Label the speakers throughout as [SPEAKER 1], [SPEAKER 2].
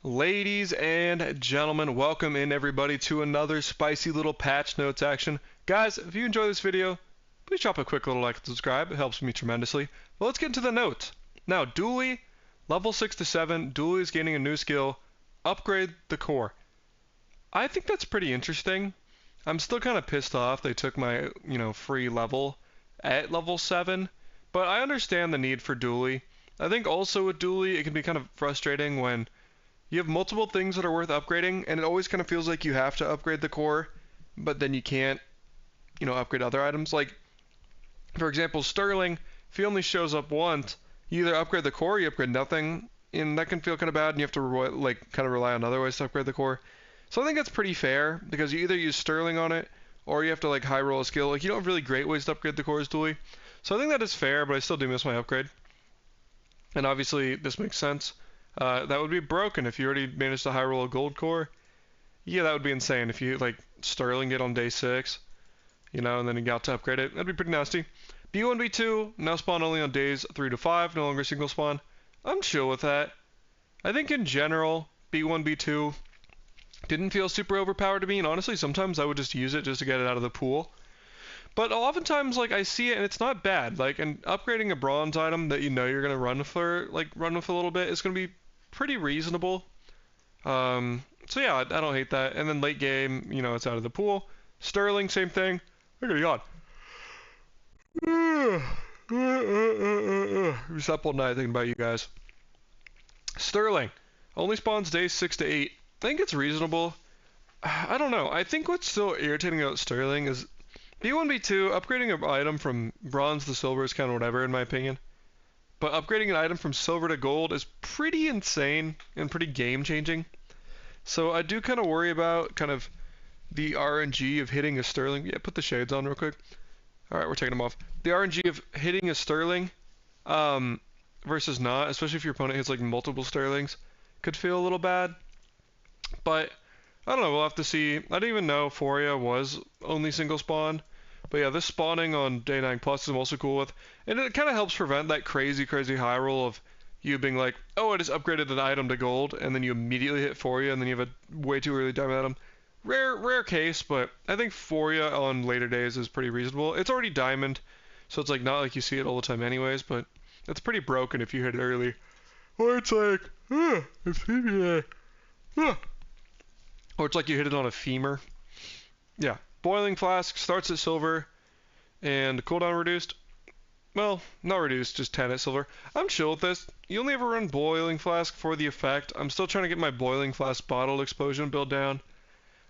[SPEAKER 1] Ladies and gentlemen, welcome in everybody to another spicy little patch notes action. Guys, if you enjoy this video, please drop a quick little like and subscribe. It helps me tremendously. But let's get into the notes. Now, Dooley, level 6 to 7, Dooley is gaining a new skill, upgrade the core. I think that's pretty interesting. I'm still kind of pissed off they took my, free level at level 7, but I understand the need for Dooley. I think also with Dooley, it can be kind of frustrating when you have multiple things that are worth upgrading, and it always kind of feels like you have to upgrade the core, but then you can't, upgrade other items. Like, for example, Sterling, if he only shows up once, you either upgrade the core or you upgrade nothing, and that can feel kind of bad, and you have to, rely on other ways to upgrade the core. So I think that's pretty fair, because you either use Sterling on it, or you have to, high roll a skill. You don't have really great ways to upgrade the core as Dooley. So I think that is fair, but I still do miss my upgrade. And obviously, this makes sense. That would be broken if you already managed to high roll a gold core. Yeah, that would be insane if you Sterling it on day 6, and then you got to upgrade it. That'd be pretty nasty. B1, B2 now spawn only on days 3 to 5, no longer single spawn. I'm chill with that. I think in general, B1, B2 didn't feel super overpowered to me, and honestly, sometimes I would just use it just to get it out of the pool. But oftentimes, I see it and it's not bad. And upgrading a bronze item that you're gonna run with a little bit is gonna be pretty reasonable. So yeah, I don't hate that. And then late game, it's out of the pool. Sterling, same thing. Look at yawn. We slept all night thinking about you guys. Sterling only spawns days 6 to 8. I think it's reasonable. I don't know. I think what's still irritating about Sterling is B1, B2, upgrading an item from bronze to silver is kind of whatever in my opinion. But upgrading an item from silver to gold is pretty insane and pretty game-changing. So I do kind of worry about the RNG of hitting a Sterling. Yeah, put the shades on real quick. Alright, we're taking them off. The RNG of hitting a Sterling versus not, especially if your opponent hits multiple Sterlings, could feel a little bad. But I don't know, we'll have to see. I didn't even know Foria was only single spawn. But yeah, this spawning on day 9 plus I'm also cool with. And it kind of helps prevent that crazy high roll of you being like, oh, I just upgraded an item to gold, and then you immediately hit Foria, and then you have a way too early diamond item. Rare case, but I think Foria on later days is pretty reasonable. It's already diamond, so it's not like you see it all the time anyways, but it's pretty broken if you hit it early. Or it's it's Femur. Or it's you hit it on a Femur. Yeah. Boiling Flask starts at silver, and cooldown reduced. Well, not reduced, just 10 at silver. I'm chill with this. You only ever run Boiling Flask for the effect. I'm still trying to get my Boiling Flask Bottled Explosion build down.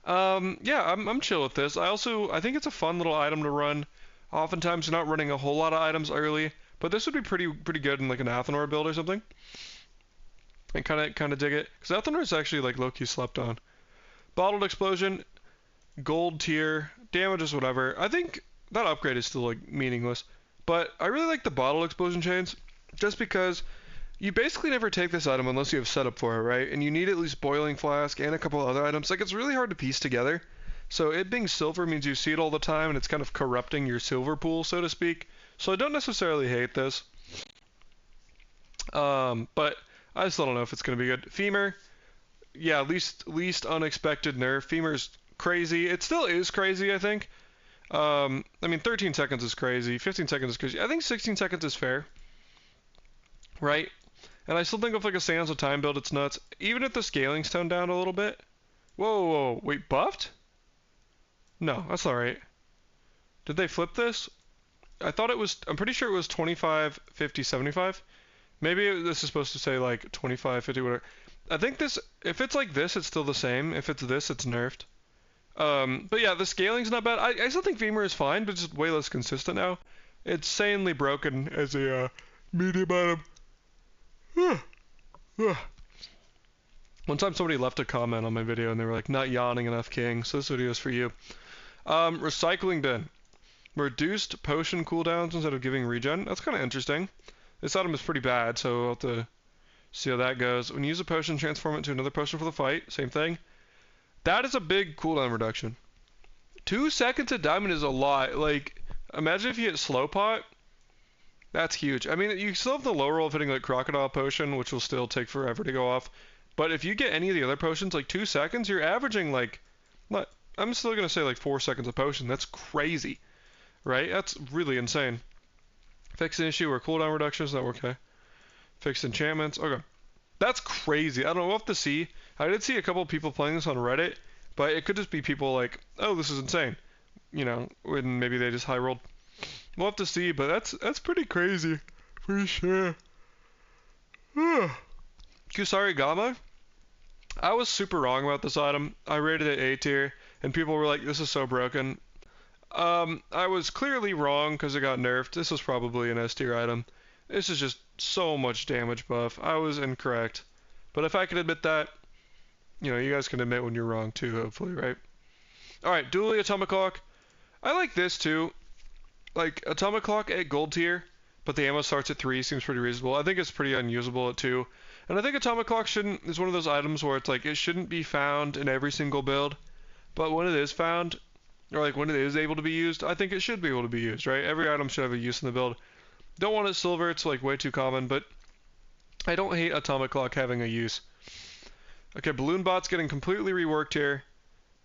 [SPEAKER 1] Yeah, I'm chill with this. I think it's a fun little item to run. Oftentimes you're not running a whole lot of items early, but this would be pretty good in an Athenor build or something. And kind of dig it, because Athenor is actually low-key slept on. Bottled Explosion, gold tier, damages whatever. I think that upgrade is still meaningless, but I really like the Bottled Explosion chains, just because you basically never take this item unless you have setup for it, right? And you need at least Boiling Flask and a couple other items. It's really hard to piece together. So it being silver means you see it all the time, and it's kind of corrupting your silver pool, so to speak. So I don't necessarily hate this. But I still don't know if it's going to be good. Femur, yeah, least unexpected nerf. Femur's crazy. It still is crazy, I think. 13 seconds is crazy. 15 seconds is crazy. I think 16 seconds is fair. Right? And I still think with a Sands of Time build, it's nuts. Even if the scaling's toned down a little bit. Whoa. Wait, buffed? No, that's alright. Did they flip this? I'm pretty sure it was 25, 50, 75. Maybe this is supposed to say 25, 50, whatever. I think this, if it's this, it's still the same. If it's this, it's nerfed. But yeah, the scaling's not bad. I still think Femur is fine, but just way less consistent now. It's sanely broken as a medium item. One time somebody left a comment on my video and they were not yawning enough, King, so this video is for you. Recycling bin. Reduced potion cooldowns instead of giving regen. That's kind of interesting. This item is pretty bad, so we'll have to see how that goes. When you use a potion, transform it to another potion for the fight. Same thing. That is a big cooldown reduction. 2 seconds at diamond is a lot. Imagine if you hit slow pot. That's huge. I mean, you still have the low roll of hitting Crocodile Potion, which will still take forever to go off. But if you get any of the other potions, like 2 seconds, you're averaging like, what? I'm still gonna say like 4 seconds a potion. That's crazy, right? That's really insane. Fix an issue or cooldown reductions. That okay. Fixed enchantments. Okay. That's crazy. I don't know. We'll have to see. I did see a couple of people playing this on Reddit, but it could just be people like, oh, this is insane. You know, when maybe they just high rolled. We'll have to see, but that's pretty crazy. For sure. Kusari Gama. I was super wrong about this item. I rated it A tier, and people were like, this is so broken. I was clearly wrong because it got nerfed. This was probably an S tier item. This is just so much damage buff. I was incorrect. But if I can admit that, you know, you guys can admit when you're wrong too, hopefully, right? Alright, Dooley Atomic Clock. I like this too. Like, Atomic Clock at gold tier, but the ammo starts at 3, seems pretty reasonable. I think it's pretty unusable at 2. And I think Atomic Clock is one of those items where it's like, it shouldn't be found in every single build. But when it is found, or like when it is able to be used, I think it should be able to be used, right? Every item should have a use in the build. Don't want it silver, it's like way too common, but I don't hate Atomic Clock having a use. Okay, Balloon Bot's getting completely reworked here.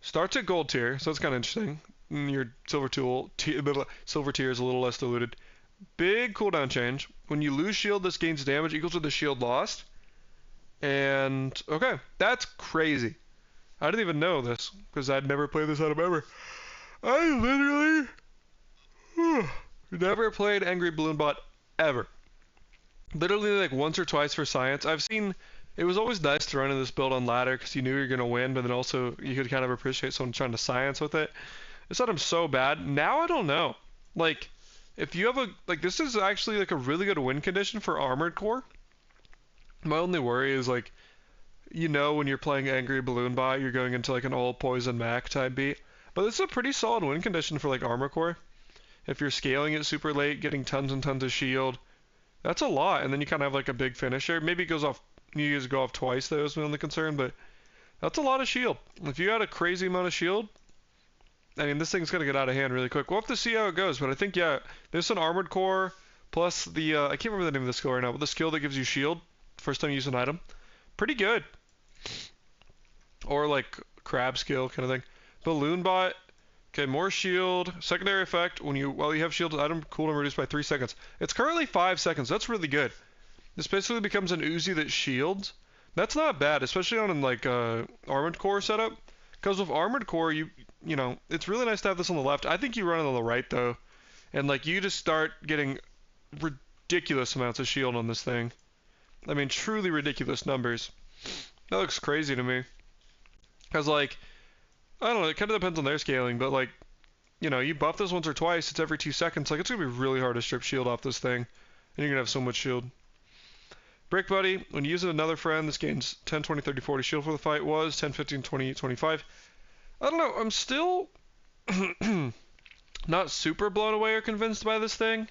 [SPEAKER 1] Starts at gold tier, so that's kind of interesting. Your silver tier is a little less diluted. Big cooldown change. When you lose shield, this gains damage equal to the shield lost. And, okay, that's crazy. I didn't even know this, because I'd never played this item ever. I literally never played Angry Balloon Bot ever. Literally like once or twice for science. I've seen, it was always nice to run in this build on ladder because you knew you were going to win, but then also you could kind of appreciate someone trying to science with it. This item's so bad. Now I don't know. Like, if you have a, like this is actually like a really good win condition for Armored Core. My only worry is like, you know, when you're playing Angry Balloon Bot, you're going into like an all poison Mac type beat. But this is a pretty solid win condition for like Armor Core. If you're scaling it super late, getting tons and tons of shield, that's a lot. And then you kind of have like a big finisher. Maybe it goes off, you guys go off twice, though, is my only concern, but that's a lot of shield. If you got a crazy amount of shield, I mean, this thing's going to get out of hand really quick. We'll have to see how it goes, but I think, yeah, there's an Armored Core, plus the, I can't remember the name of the skill right now, but the skill that gives you shield, first time you use an item. Pretty good. Or like crab skill kind of thing. Balloon Bot. Okay, more shield. Secondary effect, while you have shield, item cooldown reduced by 3 seconds. It's currently 5 seconds. That's really good. This basically becomes an Uzi that shields. That's not bad, especially on like Armored Core setup. Because with Armored Core, you know, it's really nice to have this on the left. I think you run it on the right though, and like you just start getting ridiculous amounts of shield on this thing. I mean, truly ridiculous numbers. That looks crazy to me. Because like, I don't know, it kind of depends on their scaling, but like, you know, you buff this once or twice, it's every 2 seconds. Like, it's going to be really hard to strip shield off this thing. And you're going to have so much shield. Brick Buddy, when you use another friend, this gains 10, 20, 30, 40 shield for the fight. Was 10, 15, 20, 25. I don't know, I'm still not super blown away or convinced by this thing.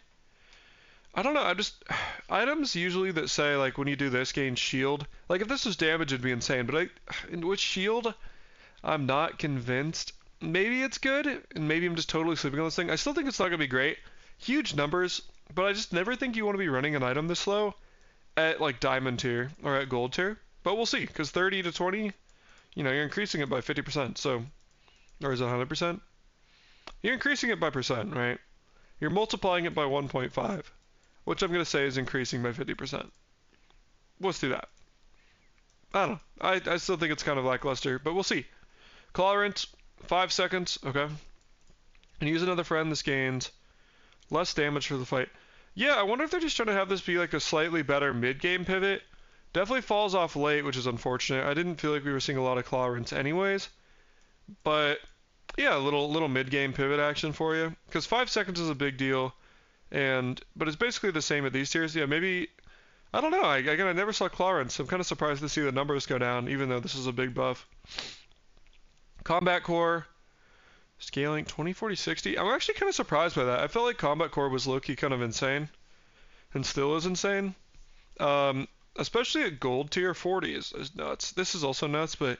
[SPEAKER 1] I don't know, I just, items usually that say, like, when you do this, gain shield. Like, if this was damage, it'd be insane, but with shield, I'm not convinced. Maybe it's good, and maybe I'm just totally sleeping on this thing. I still think it's not going to be great. Huge numbers, but I just never think you want to be running an item this low at, like, diamond tier or at gold tier. But we'll see, because 30 to 20, you know, you're increasing it by 50%, so, or is it 100%? You're increasing it by percent, right? You're multiplying it by 1.5, which I'm going to say is increasing by 50%. Let's do that. I don't know. I still think it's kind of lackluster, but we'll see. Colorant, 5 seconds, okay. And use another friend, this gains less damage for the fight. Yeah, I wonder if they're just trying to have this be like a slightly better mid-game pivot. Definitely falls off late, which is unfortunate. I didn't feel like we were seeing a lot of Colorants anyways. But, yeah, a little mid-game pivot action for you. Because 5 seconds is a big deal. But it's basically the same at these tiers. Yeah, maybe, I don't know. Again, I never saw Colorants, so I'm kind of surprised to see the numbers go down, even though this is a big buff. Combat Core, scaling 20, 40, 60. I'm actually kind of surprised by that. I felt like Combat Core was low-key kind of insane, and still is insane. Especially at gold tier, 40 is nuts. This is also nuts, but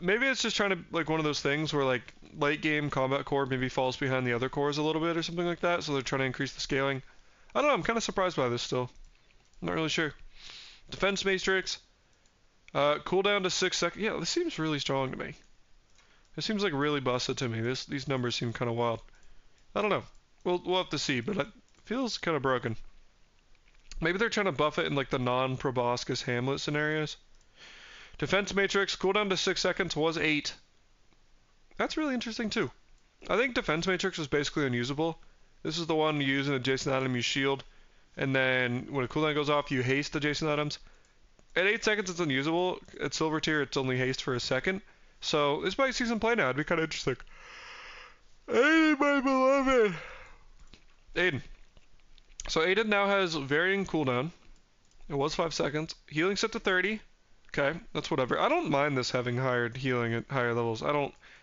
[SPEAKER 1] maybe it's just trying to, like, one of those things where, like, late game Combat Core maybe falls behind the other cores a little bit or something like that, so they're trying to increase the scaling. I don't know, I'm kind of surprised by this still. I'm not really sure. Defense Matrix. Cooldown to 6 seconds. Yeah, this seems really strong to me. It seems like really busted to me. These numbers seem kind of wild. I don't know. We'll have to see, but it feels kind of broken. Maybe they're trying to buff it in like the non-proboscis Hamlet scenarios. Defense Matrix, cooldown to 6 seconds was 8. That's really interesting too. I think Defense Matrix is basically unusable. This is the one you use an adjacent item, you shield, and then when a cooldown goes off, you haste adjacent items. At 8 seconds, it's unusable. At Silver Tier, it's only haste for a second. So this might see some play now. It'd be kind of interesting. Aiden, my beloved! Aiden. So Aiden now has varying cooldown. It was 5 seconds. Healing set to 30. Okay, that's whatever. I don't mind this having higher healing at higher levels.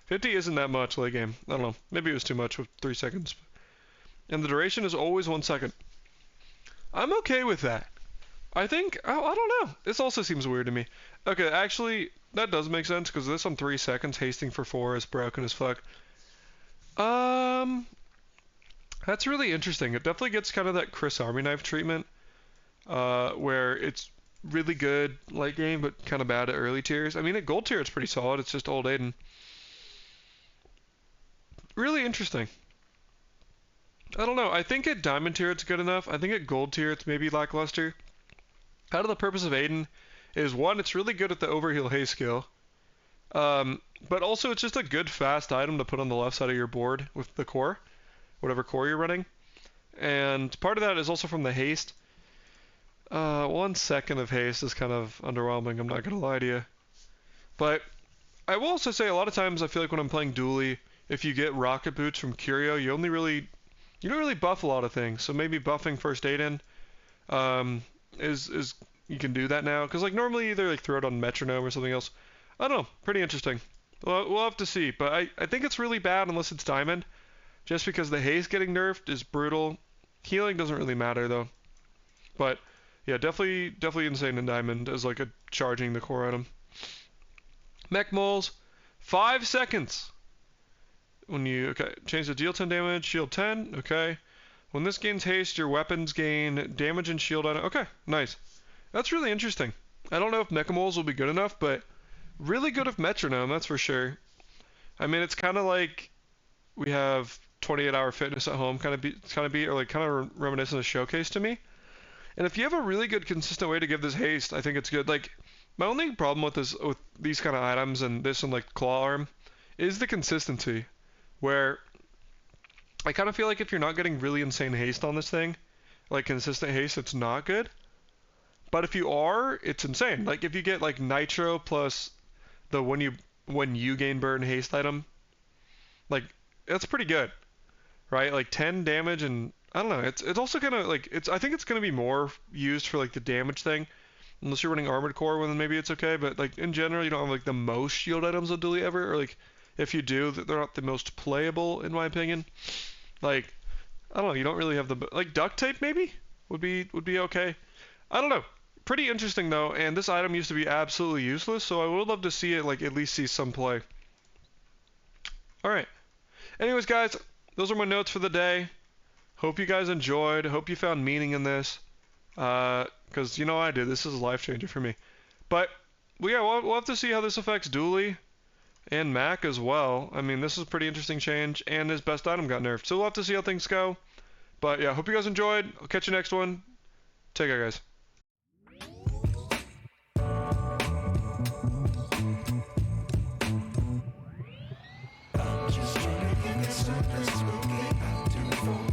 [SPEAKER 1] 50 isn't that much late game. I don't know. Maybe it was too much with 3 seconds. And the duration is always 1 second. I'm okay with that. I think, I don't know. This also seems weird to me. Okay, actually, that does make sense, because this on 3 seconds, hasting for 4 is broken as fuck. That's really interesting. It definitely gets kind of that Chris Army Knife treatment, where it's really good late game, but kind of bad at early tiers. I mean, at gold tier, it's pretty solid. It's just old Aiden. Really interesting. I don't know. I think at diamond tier, it's good enough. I think at gold tier, it's maybe lackluster. Kind of the purpose of Aiden is, one, it's really good at the overheal haste skill. But also, it's just a good fast item to put on the left side of your board with the core, whatever core you're running. And part of that is also from the haste. 1 second of haste is kind of underwhelming, I'm not going to lie to you. But I will also say a lot of times I feel like when I'm playing Dooley, if you get rocket boots from Curio, you don't really buff a lot of things. So maybe buffing first aid in is you can do that now. Because like normally you either like throw it on metronome or something else. I don't know, pretty interesting. We'll have to see, but I think it's really bad unless it's diamond. Just because the haste getting nerfed is brutal. Healing doesn't really matter though. But yeah, definitely insane in diamond as like a charging the core item. Mech moles, 5 seconds. When you change the deal 10 damage, shield 10. Okay. When this gains haste, your weapons gain damage and shield on it. Okay, nice. That's really interesting. I don't know if Mecha Moles will be good enough, but really good with metronome, that's for sure. I mean, it's kind of like we have 28-hour fitness at home, kind of reminiscent of Showcase to me. And if you have a really good consistent way to give this haste, I think it's good. Like, my only problem with these kind of items and this and like claw arm is the consistency, where I kind of feel like if you're not getting really insane haste on this thing, like consistent haste, it's not good. But if you are, it's insane. Like if you get like nitro plus the when you gain burn haste item, like that's pretty good, right? Like 10 damage, and I don't know. It's also kind of like I think it's gonna be more used for like the damage thing, unless you're running armored core, then maybe it's okay. But like in general, you don't have like the most shield items of Dooley ever, or like if you do, they're not the most playable in my opinion. Like I don't know. You don't really have the like duct tape maybe would be okay. I don't know. Pretty interesting though, and this item used to be absolutely useless, so I would love to see it like at least see some play. Alright. Anyways guys, those are my notes for the day. Hope you guys enjoyed. Hope you found meaning in this. Because you know I did. This is a life changer for me. But yeah, we'll have to see how this affects Dooley and Mac as well. I mean, this is a pretty interesting change, and his best item got nerfed. So we'll have to see how things go. But yeah, hope you guys enjoyed. I'll catch you next one. Take care, guys.
[SPEAKER 2] Just trying to get something smoky out to